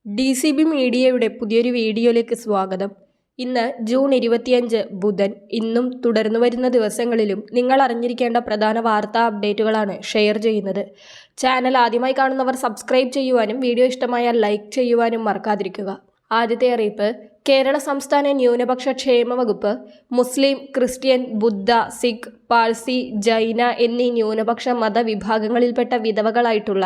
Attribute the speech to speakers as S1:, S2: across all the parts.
S1: DCB മീഡിയയുടെ പുതിയൊരു വീഡിയോയിലേക്ക് സ്വാഗതം. ഇന്ന് ജൂൺ 25 ബുധൻ. ഇന്നും തുടർന്നു വരുന്ന ദിവസങ്ങളിലും നിങ്ങൾ അറിഞ്ഞിരിക്കേണ്ട പ്രധാന വാർത്താ അപ്ഡേറ്റുകളാണ് ഷെയർ ചെയ്യുന്നത്. ചാനൽ ആദ്യമായി കാണുന്നവർ സബ്സ്ക്രൈബ് ചെയ്യുവാനും വീഡിയോ ഇഷ്ടമായാൽ ലൈക്ക് ചെയ്യുവാനും മറക്കാതിരിക്കുക. ആദ്യത്തെ അറിയിപ്പ്: കേരള സംസ്ഥാന ന്യൂനപക്ഷ ക്ഷേമ വകുപ്പ് മുസ്ലിം, ക്രിസ്ത്യൻ, ബുദ്ധ, സിഖ്, പാഴ്സി, ജൈന എന്നീ ന്യൂനപക്ഷ മതവിഭാഗങ്ങളിൽപ്പെട്ട വിധവകളായിട്ടുള്ള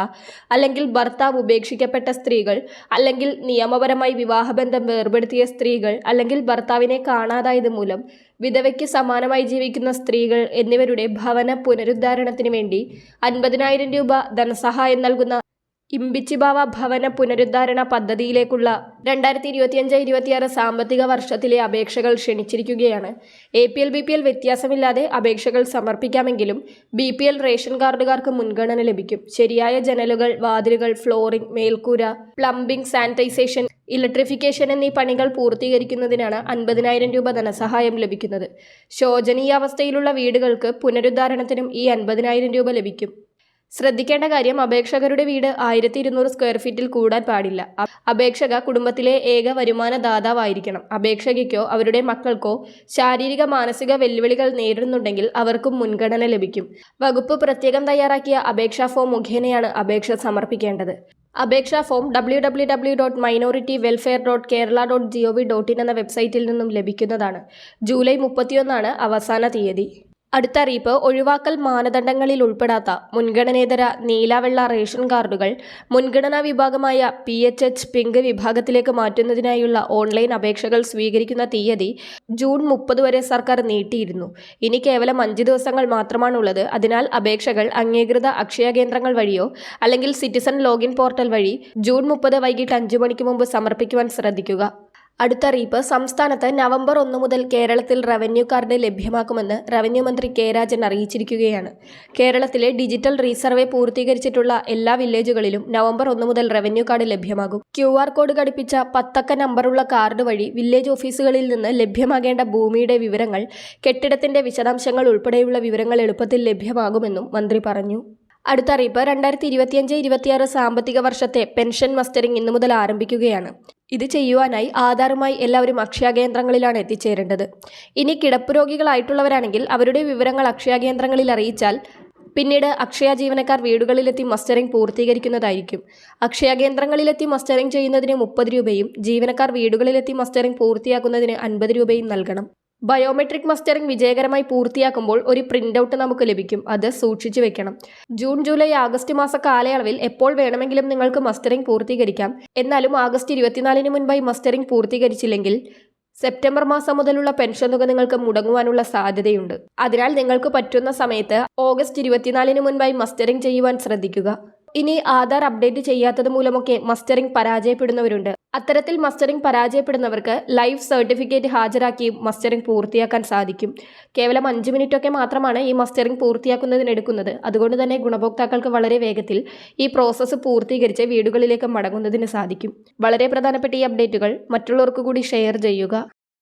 S1: അല്ലെങ്കിൽ ഭർത്താവ് ഉപേക്ഷിക്കപ്പെട്ട സ്ത്രീകൾ അല്ലെങ്കിൽ നിയമപരമായി വിവാഹബന്ധം വേർപെടുത്തിയ സ്ത്രീകൾ അല്ലെങ്കിൽ ഭർത്താവിനെ കാണാതായത് മൂലം വിധവയ്ക്ക് സമാനമായി ജീവിക്കുന്ന സ്ത്രീകൾ എന്നിവരുടെ ഭവന പുനരുദ്ധാരണത്തിന് വേണ്ടി 50,000 രൂപ ധനസഹായം നൽകുന്ന ഇമ്പിച്ചിബാവ ഭവന പുനരുദ്ധാരണ പദ്ധതിയിലേക്കുള്ള 2025-26 സാമ്പത്തിക വർഷത്തിലെ അപേക്ഷകൾ ക്ഷണിച്ചിരിക്കുകയാണ്. APL BPL വ്യത്യാസമില്ലാതെ അപേക്ഷകൾ സമർപ്പിക്കാമെങ്കിലും BPL റേഷൻ കാർഡുകാർക്ക് മുൻഗണന ലഭിക്കും. ശരിയായ ജനലുകൾ, വാതിലുകൾ, ഫ്ലോറിംഗ്, മേൽക്കൂര, പ്ലംബിംഗ്, സാനിറ്റൈസേഷൻ, ഇലക്ട്രിഫിക്കേഷൻ എന്നീ പണികൾ പൂർത്തീകരിക്കുന്നതിനാണ് 50,000 രൂപ ധനസഹായം ലഭിക്കുന്നത്. ശോചനീയാവസ്ഥയിലുള്ള വീടുകൾക്ക് പുനരുദ്ധാരണത്തിനും ഈ 50,000 രൂപ ലഭിക്കും. ശ്രദ്ധിക്കേണ്ട കാര്യം: അപേക്ഷകരുടെ വീട് 1200 സ്ക്വയർ ഫീറ്റിൽ കൂടാൻ പാടില്ല. അപേക്ഷക കുടുംബത്തിലെ ഏക വരുമാനദാതാവായിരിക്കണം. അപേക്ഷകയ്ക്കോ അവരുടെ മക്കൾക്കോ ശാരീരിക മാനസിക വെല്ലുവിളികൾ നേരിടുന്നുണ്ടെങ്കിൽ അവർക്കും മുൻഗണന ലഭിക്കും. വകുപ്പ് പ്രത്യേകം തയ്യാറാക്കിയ അപേക്ഷാ ഫോം മുഖേനയാണ് അപേക്ഷ സമർപ്പിക്കേണ്ടത്. അപേക്ഷാ ഫോം www.minorityWelfare.kerala.gov.in എന്ന വെബ്സൈറ്റിൽ നിന്നും ലഭിക്കുന്നതാണ്. ജൂലൈ 31 അവസാന തീയതി. അടുത്ത അറിയിപ്പ്: ഒഴിവാക്കൽ മാനദണ്ഡങ്ങളിൽ ഉൾപ്പെടാത്ത മുൻഗണനേതര നീലവെള്ള റേഷൻ കാർഡുകൾ മുൻഗണനാ വിഭാഗമായ PHH പിങ്ക് വിഭാഗത്തിലേക്ക് മാറ്റുന്നതിനായുള്ള ഓൺലൈൻ അപേക്ഷകൾ സ്വീകരിക്കുന്ന തീയതി ജൂൺ 30 വരെ സർക്കാർ നീട്ടിയിരുന്നു. ഇനി കേവലം 5 ദിവസങ്ങൾ മാത്രമാണുള്ളത്. അതിനാൽ അപേക്ഷകൾ അംഗീകൃത അക്ഷയ കേന്ദ്രങ്ങൾ വഴിയോ അല്ലെങ്കിൽ സിറ്റിസൺ ലോഗിൻ പോർട്ടൽ വഴി ജൂൺ 30 വൈകിട്ട് 5 മണിക്ക് മുമ്പ് സമർപ്പിക്കുവാൻ ശ്രദ്ധിക്കുക. അടുത്ത അറിയിപ്പ്: സംസ്ഥാനത്ത് നവംബർ 1 മുതൽ കേരളത്തിൽ റവന്യൂ കാർഡ് ലഭ്യമാക്കുമെന്ന് റവന്യൂ മന്ത്രി കെ രാജൻ അറിയിച്ചിരിക്കുകയാണ്. കേരളത്തിലെ ഡിജിറ്റൽ റീസർവേ പൂർത്തീകരിച്ചിട്ടുള്ള എല്ലാ വില്ലേജുകളിലും നവംബർ 1 മുതൽ റവന്യൂ കാർഡ് ലഭ്യമാകും. QR കോഡ് ഘടിപ്പിച്ച 10 അക്ക നമ്പറുള്ള കാർഡ് വഴി വില്ലേജ് ഓഫീസുകളിൽ നിന്ന് ലഭ്യമാകേണ്ട ഭൂമിയുടെ വിവരങ്ങൾ, കെട്ടിടത്തിന്റെ വിശദാംശങ്ങൾ ഉൾപ്പെടെയുള്ള വിവരങ്ങൾ എളുപ്പത്തിൽ ലഭ്യമാകുമെന്നും മന്ത്രി പറഞ്ഞു. അടുത്ത അറിയിപ്പ്: 2025-26 സാമ്പത്തിക വർഷത്തെ പെൻഷൻ മസ്റ്ററിംഗ് ഇന്നു മുതൽ ആരംഭിക്കുകയാണ്. ഇത് ചെയ്യുവാനായി ആധാറുമായി എല്ലാവരും അക്ഷയ കേന്ദ്രങ്ങളിലാണ് എത്തിച്ചേരേണ്ടത്. ഇനി കിടപ്പ് രോഗികളായിട്ടുള്ളവരാണെങ്കിൽ അവരുടെ വിവരങ്ങൾ അക്ഷയ കേന്ദ്രങ്ങളിൽ അറിയിച്ചാൽ പിന്നീട് അക്ഷയ ജീവനക്കാർ വീടുകളിലെത്തി മസ്റ്ററിംഗ് പൂർത്തീകരിക്കുന്നതായിരിക്കും. അക്ഷയ കേന്ദ്രങ്ങളിലെത്തി മസ്റ്ററിംഗ് ചെയ്യുന്നതിന് 30 രൂപയും ജീവനക്കാർ വീടുകളിലെത്തി മസ്റ്ററിംഗ് പൂർത്തിയാക്കുന്നതിന് 50 രൂപയും നൽകണം. ബയോമെട്രിക് മസ്റ്ററിംഗ് വിജയകരമായി പൂർത്തിയാക്കുമ്പോൾ ഒരു പ്രിൻ്റ് നമുക്ക് ലഭിക്കും. അത് സൂക്ഷിച്ചു വെക്കണം. ജൂൺ, ജൂലൈ, ആഗസ്റ്റ് മാസ കാലയളവിൽ എപ്പോൾ വേണമെങ്കിലും നിങ്ങൾക്ക് മസ്റ്ററിംഗ് പൂർത്തീകരിക്കാം. എന്നാലും ആഗസ്റ്റ് 24 മുൻപായി മസ്റ്ററിംഗ് പൂർത്തീകരിച്ചില്ലെങ്കിൽ സെപ്റ്റംബർ മാസം മുതലുള്ള പെൻഷൻ തുക നിങ്ങൾക്ക് മുടങ്ങുവാനുള്ള സാധ്യതയുണ്ട്. അതിനാൽ നിങ്ങൾക്ക് പറ്റുന്ന സമയത്ത് ഓഗസ്റ്റ് 24 മുൻപായി മസ്റ്ററിംഗ് ചെയ്യുവാൻ ശ്രദ്ധിക്കുക. ഇനി ആധാർ അപ്ഡേറ്റ് ചെയ്യാത്തത് മൂലമൊക്കെ മസ്റ്ററിംഗ് പരാജയപ്പെടുന്നവരുണ്ട്. അത്തരത്തിൽ മസ്റ്ററിംഗ് പരാജയപ്പെടുന്നവർക്ക് ലൈവ് സർട്ടിഫിക്കറ്റ് ഹാജരാക്കിയും മസ്റ്ററിംഗ് പൂർത്തിയാക്കാൻ സാധിക്കും. കേവലം 5 മിനിറ്റൊക്കെ മാത്രമാണ് ഈ മസ്റ്ററിംഗ് പൂർത്തിയാക്കുന്നതിനെടുക്കുന്നത്. അതുകൊണ്ട് തന്നെ ഗുണഭോക്താക്കൾക്ക് വളരെ വേഗത്തിൽ ഈ പ്രോസസ്സ് പൂർത്തീകരിച്ച് വീടുകളിലേക്ക് മടങ്ങുന്നതിന് സാധിക്കും. വളരെ പ്രധാനപ്പെട്ട ഈ അപ്ഡേറ്റുകൾ മറ്റുള്ളവർക്ക് കൂടി ഷെയർ ചെയ്യുക.